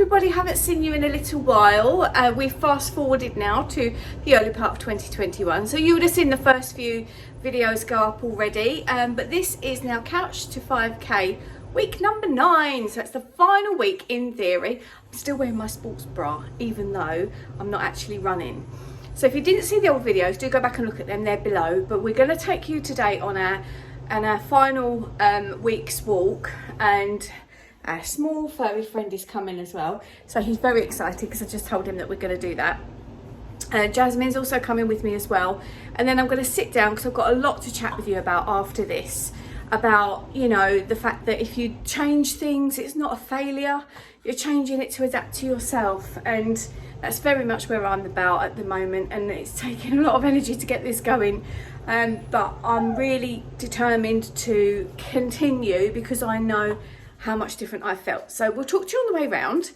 everybody, haven't seen you in a little while. We've fast forwarded now to the early part of 2021, so you would have seen the first few videos go up already, but this is now Couch to 5k week number 9, so it's the final week in theory. I'm still wearing my sports bra even though I'm not actually running. So if you didn't see the old videos, do go back and look at them, they're below. But we're going to take you today on our final week's walk, and our small furry friend is coming as well, so he's very excited because I just told him that we're going to do that. Jasmine's also coming with me as well, and then I'm going to sit down because I've got a lot to chat with you about after this, about, you know, the fact that if you change things, it's not a failure, you're changing it to adapt to yourself, and that's very much where I'm about at the moment, and it's taking a lot of energy to get this going, but I'm really determined to continue because I know how much different I felt. So we'll talk to you on the way round,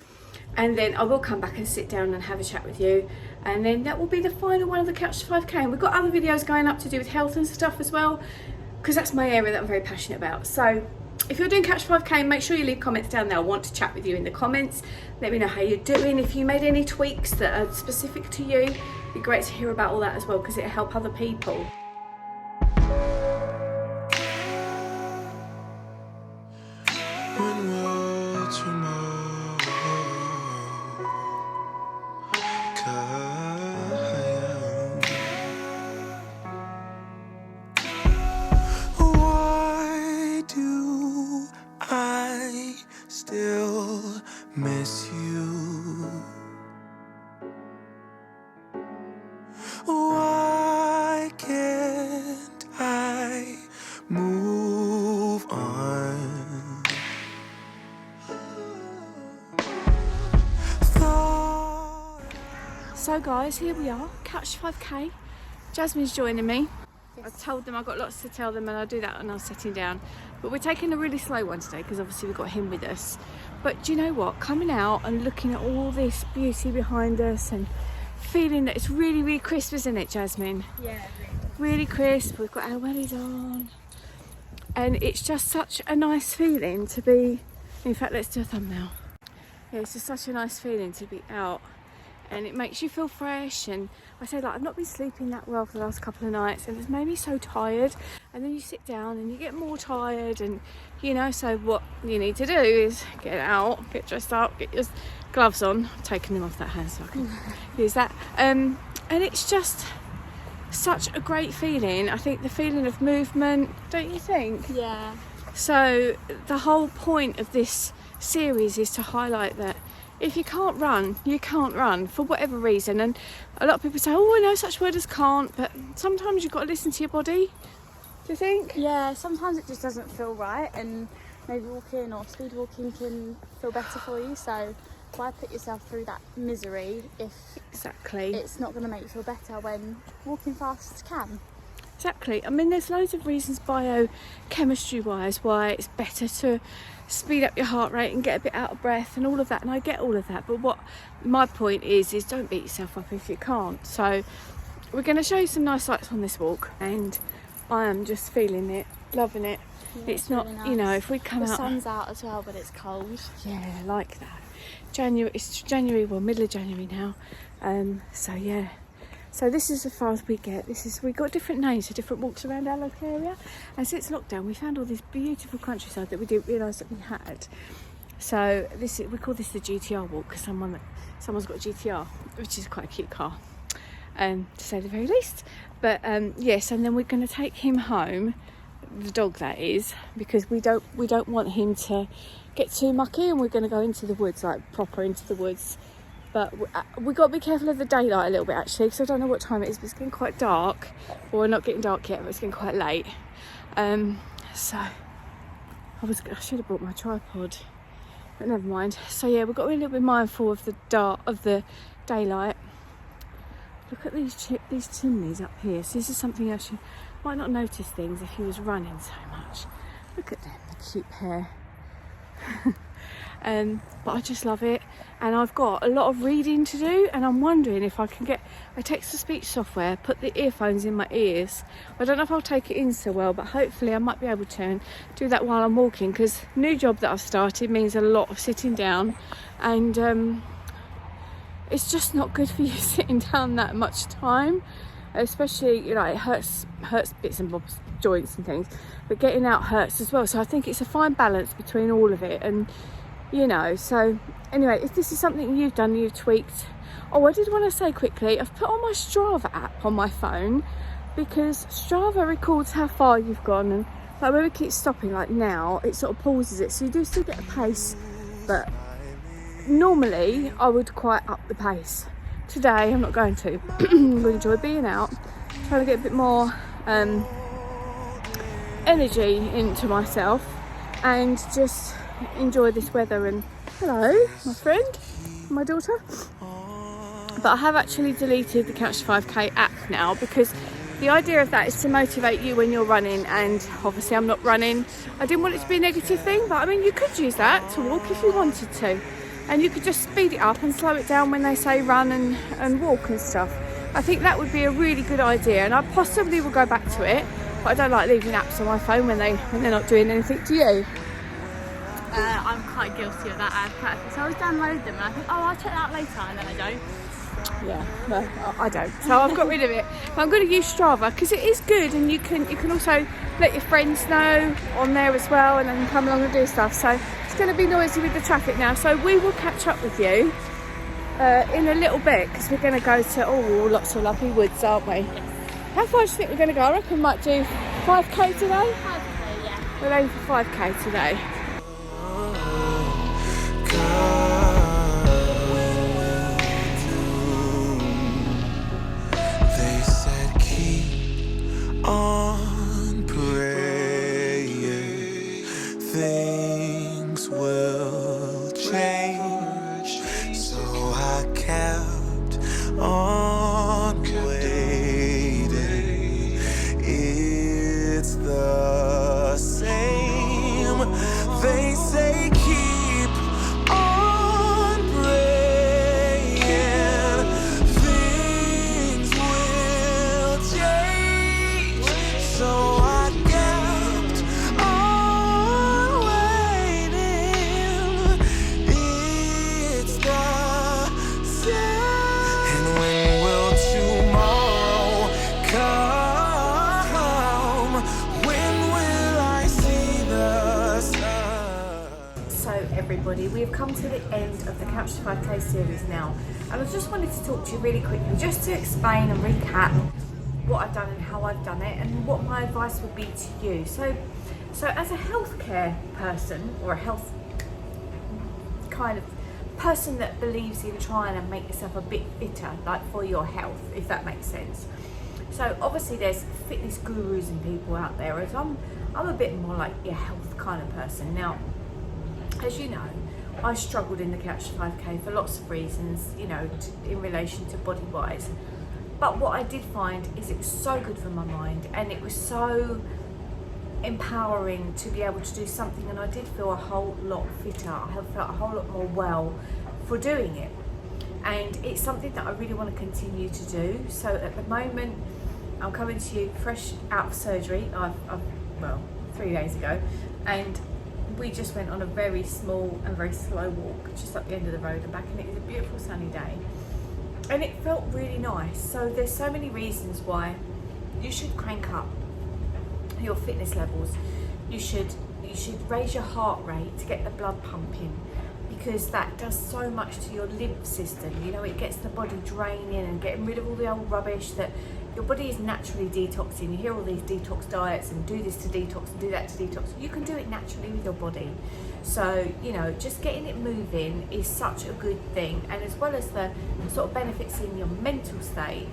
and then I will come back and sit down and have a chat with you, and then that will be the final one of the Couch to 5k. And we've got other videos going up to do with health and stuff as well, because that's my area that I'm very passionate about. So if you're doing Couch to 5k, make sure you leave comments down there. I want to chat with you in the comments. Let me know how you're doing. If you made any tweaks that are specific to you, it'd be great to hear about all that as well, because it'll help other people. Miss you. Why can't I move on? So guys, here we are, Couch to 5k. Jasmine's joining me. I told them I've got lots to tell them, and I'll do that when I'm sitting down. But we're taking a really slow one today because obviously we've got him with us. But do you know what? Coming out and looking at all this beauty behind us and feeling that it's really, really crisp, isn't it, Jasmine? Yeah, really crisp. We've got our wellies on. And it's just such a nice feeling to be... In fact, let's do a thumbnail. Yeah, it's just such a nice feeling to be out. And it makes you feel fresh, and I say, like, I've not been sleeping that well for the last couple of nights, and it's made me so tired. And then you sit down and you get more tired, and you know, so what you need to do is get out, get dressed up, get your gloves on. I'm taking them off that hand so I can use that, and it's just such a great feeling. I think the feeling of movement, don't you think? yeah. So the whole point of this series is to highlight that if you can't run, you can't run for whatever reason. And a lot of people say, oh, I know such word as can't, but sometimes you've got to listen to your body. Do you think? Yeah, sometimes it just doesn't feel right, and maybe walking or speed walking can feel better for you. So why put yourself through that misery if Exactly. it's not going to make you feel better when walking fast can? Exactly. I mean, there's loads of reasons biochemistry wise why it's better to speed up your heart rate and get a bit out of breath and all of that, and I get all of that, but what my point is don't beat yourself up if you can't. So we're going to show you some nice sights on this walk, and I am just feeling it, loving it. Yeah, it's not really nice. You know, if we come the out, sun's out as well, but it's cold. yeah, like that. It's January, well, middle of January now, so yeah. So this is as far as we get. We've got different names for different walks around our local area. And since lockdown, we found all this beautiful countryside that we didn't realise that we had. So we call this the GTR walk, because someone's got a GTR, which is quite a cute car, to say the very least. But yes, and then we're going to take him home, the dog that is, because we don't want him to get too mucky, and we're going to go into the woods, like proper into the woods. But we've got to be careful of the daylight a little bit, actually, because I don't know what time it is, but it's getting quite dark. Well, we're not getting dark yet, but it's getting quite late. So I should have brought my tripod, but never mind. So yeah, we've got to be a little bit mindful of the daylight. Look at these chimneys up here. So this is something else you might not notice things if he was running so much. Look at them, the cute hair. but I just love it. And I've got a lot of reading to do, and I'm wondering if I can get a text-to-speech software, put the earphones in my ears. I don't know if I'll take it in so well, but hopefully I might be able to, and do that while I'm walking, because new job that I've started means a lot of sitting down, and it's just not good for you sitting down that much time, especially, you know, it hurts bits and bobs, joints and things, but getting out hurts as well. So I think it's a fine balance between all of it, and you know, so anyway, if this is something you've done, you've tweaked. Oh, I did want to say quickly, I've put on my Strava app on my phone, because Strava records how far you've gone, and like when we keep stopping, like now, it sort of pauses it, so you do still get a pace, but normally I would quite up the pace. Today I'm not going to. I'm going to enjoy being out, trying to get a bit more energy into myself, and just enjoy this weather. And hello, my friend, my daughter. But I have actually deleted the Couch to 5K app now, because the idea of that is to motivate you when you're running, and obviously I'm not running. I didn't want it to be a negative thing, but I mean, you could use that to walk if you wanted to, and you could just speed it up and slow it down when they say run and walk and stuff. I think that would be a really good idea, and I possibly will go back to it, but I don't like leaving apps on my phone when they're not doing anything. Do you? I'm quite guilty of that ad. So I always download them and I think, oh, I'll check that out later, and then I don't. Yeah, well, I don't. So I've got rid of it. But I'm going to use Strava, because it is good, and you can also let your friends know on there as well, and then come along and do stuff. So it's going to be noisy with the traffic now. So we will catch up with you in a little bit, because we're going to go to lots of lovely woods, aren't we? Yes. How far do you think we're going to go? I reckon we might do 5k today. 5K, yeah. We're aiming for 5k today. They said keep on praying, things will change. So I kept on waiting. It's the same. They say keep on praying, things will change. So I kept on waiting. It's the same. And when will tomorrow come? When will I see the sun? So everybody, we've come to the end of the Couch to 5K series now, and I just wanted to talk to you really quickly, just to explain and recap what I've done and how I've done it, and what my advice would be to you. So as a healthcare person, or a health kind of person that believes in trying to make yourself a bit fitter, like for your health, if that makes sense. So obviously there's fitness gurus and people out there, as I'm a bit more like your health kind of person. Now, as you know, I struggled in the Couch to 5K for lots of reasons, you know, in relation to body wise. But what I did find is it was so good for my mind, and it was so empowering to be able to do something, and I did feel a whole lot fitter. I have felt a whole lot more well for doing it, and it's something that I really want to continue to do. So at the moment, I'm coming to you fresh out of surgery. I've 3 days ago, and we just went on a very small and very slow walk just up the end of the road and back, and it was a beautiful sunny day, and it felt really nice. So there's so many reasons why you should crank up your fitness levels. You should raise your heart rate to get the blood pumping, because that does so much to your lymph system. You know, it gets the body draining and getting rid of all the old rubbish that your body is naturally detoxing. You hear all these detox diets and do this to detox and do that to detox. You can do it naturally with your body. So, you know, just getting it moving is such a good thing. And as well as the sort of benefits in your mental state,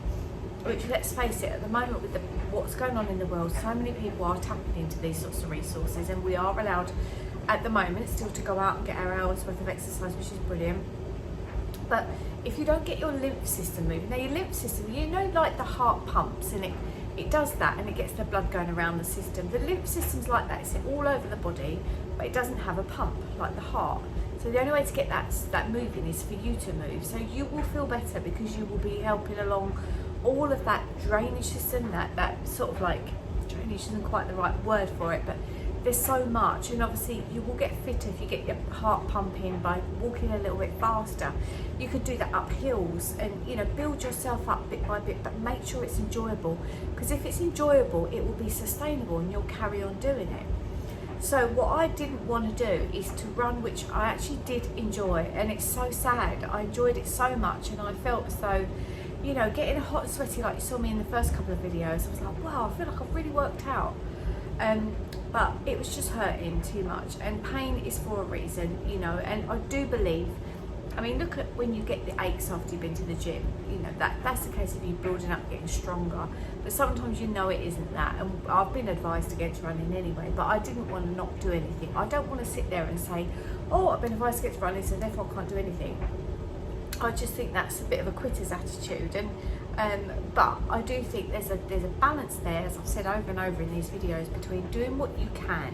which, let's face it, at the moment with what's going on in the world, so many people are tapping into these sorts of resources, and we are allowed at the moment still to go out and get our hours worth of exercise, which is brilliant. But if you don't get your lymph system moving, now your lymph system, you know, like the heart pumps and it it does that, and it gets the blood going around the system. The lymph system's like that, it's all over the body, but it doesn't have a pump like the heart. So the only way to get that moving is for you to move. So you will feel better because you will be helping along all of that drainage system, that sort of like, drainage isn't quite the right word for it, but there's so much. And obviously you will get fitter if you get your heart pumping by walking a little bit faster. You could do that up hills and, you know, build yourself up bit by bit, but make sure it's enjoyable, because if it's enjoyable it will be sustainable and you'll carry on doing it. So what I didn't want to do is to run, which I actually did enjoy, and it's so sad. I enjoyed it so much, and I felt as though, you know, getting hot and sweaty like you saw me in the first couple of videos, I was like, wow, I feel like I've really worked out. But it was just hurting too much, and pain is for a reason, you know. And I do believe, I mean, look at when you get the aches after you've been to the gym, you know, that's the case of you building up, getting stronger. But sometimes you know it isn't that, and I've been advised against running anyway, but I didn't want to not do anything. I don't want to sit there and say, oh, I've been advised against running, so therefore I can't do anything. I just think that's a bit of a quitter's attitude, and but I do think there's a balance there, as I've said over and over in these videos, between doing what you can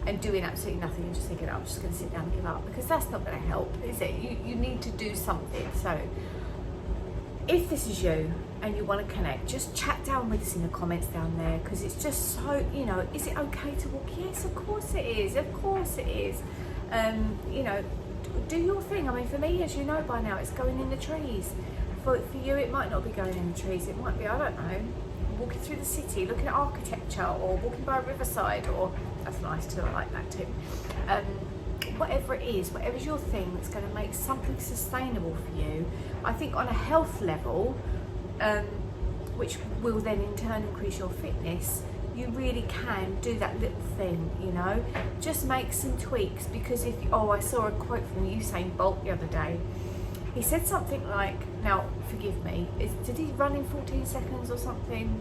and doing absolutely nothing and just thinking, I'm just going to sit down and give up, because that's not going to help, is it? You need to do something. So if this is you and you want to connect, just chat down with us in the comments down there, because it's just so, you know, is it okay to walk? Yes, of course it is, of course it is. You know, do your thing. I mean, for me, as you know by now, it's going in the trees. For you, it might not be going in the trees, it might be, I don't know, walking through the city, looking at architecture, or walking by a riverside, or, that's nice too, I like that too. Whatever it is, whatever's your thing that's going to make something sustainable for you, I think on a health level, which will then in turn increase your fitness, you really can do that little thing, you know. Just make some tweaks, because if, oh, I saw a quote from Usain Bolt the other day. He said something like, now forgive me, did he run in 14 seconds or something?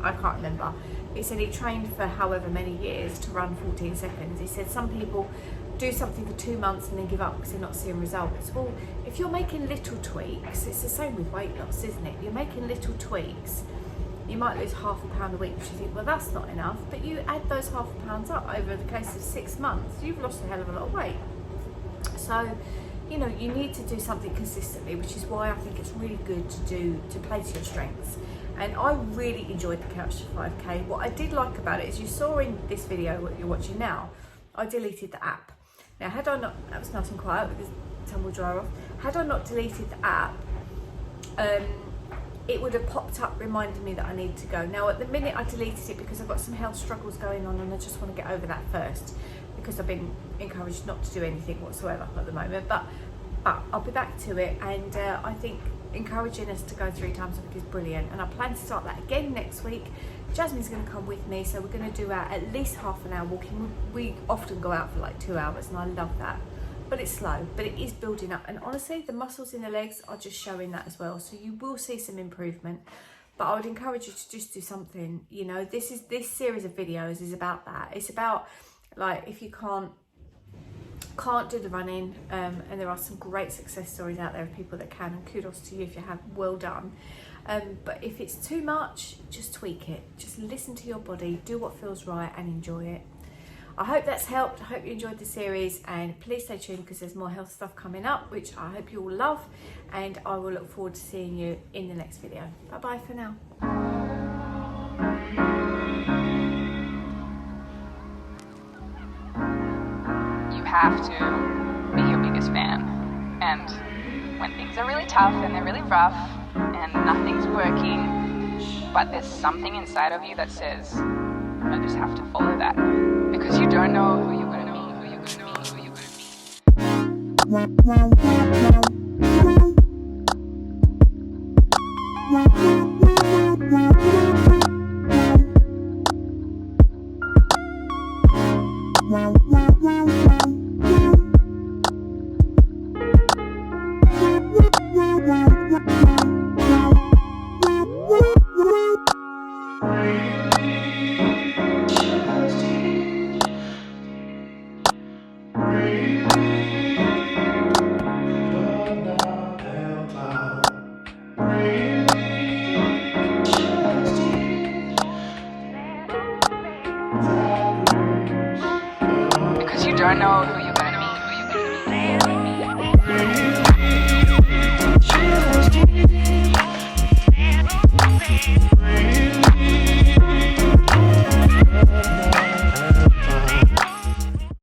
I can't remember. He said he trained for however many years to run 14 seconds. He said some people do something for 2 months and then give up because they're not seeing results. Well, if you're making little tweaks, it's the same with weight loss, isn't it? You're making little tweaks. You might lose ½ a pound a week, which you think, well, that's not enough. But you add those ½ pounds up over the case of 6 months, you've lost a hell of a lot of weight. So, you know, you need to do something consistently, which is why I think it's really good to play to your strengths. And I really enjoyed the Couch to 5K. What I did like about it is, you saw in this video, what you're watching now, I deleted the app. Now, had I not, that was nice and quiet with the tumble dryer off. Had I not deleted the app, it would have popped up reminding me that I need to go. Now, at the minute I deleted it because I've got some health struggles going on, and I just want to get over that first, because I've been encouraged not to do anything whatsoever at the moment. But I'll be back to it, and I think encouraging us to go 3 times a week is brilliant, and I plan to start that again next week. Jasmine's going to come with me, so we're going to do at least half an hour walking. We often go out for like 2 hours, and I love that. But it's slow, but it is building up, and honestly the muscles in the legs are just showing that as well, so you will see some improvement. But I would encourage you to just do something, you know. This series of videos is about that. It's about, like, if you can't do the running, and there are some great success stories out there of people that can, and kudos to you if you have, well done. But if it's too much, just tweak it, just listen to your body, do what feels right and enjoy it. I hope that's helped. I hope you enjoyed the series, and please stay tuned because there's more health stuff coming up, which I hope you all love, and I will look forward to seeing you in the next video. Bye bye for now. You have to be your biggest fan, and when things are really tough and they're really rough and nothing's working, but there's something inside of you that says, I just have to follow that, because you don't know who you're going to be, who you're going to be, who you're going to be. Breathe.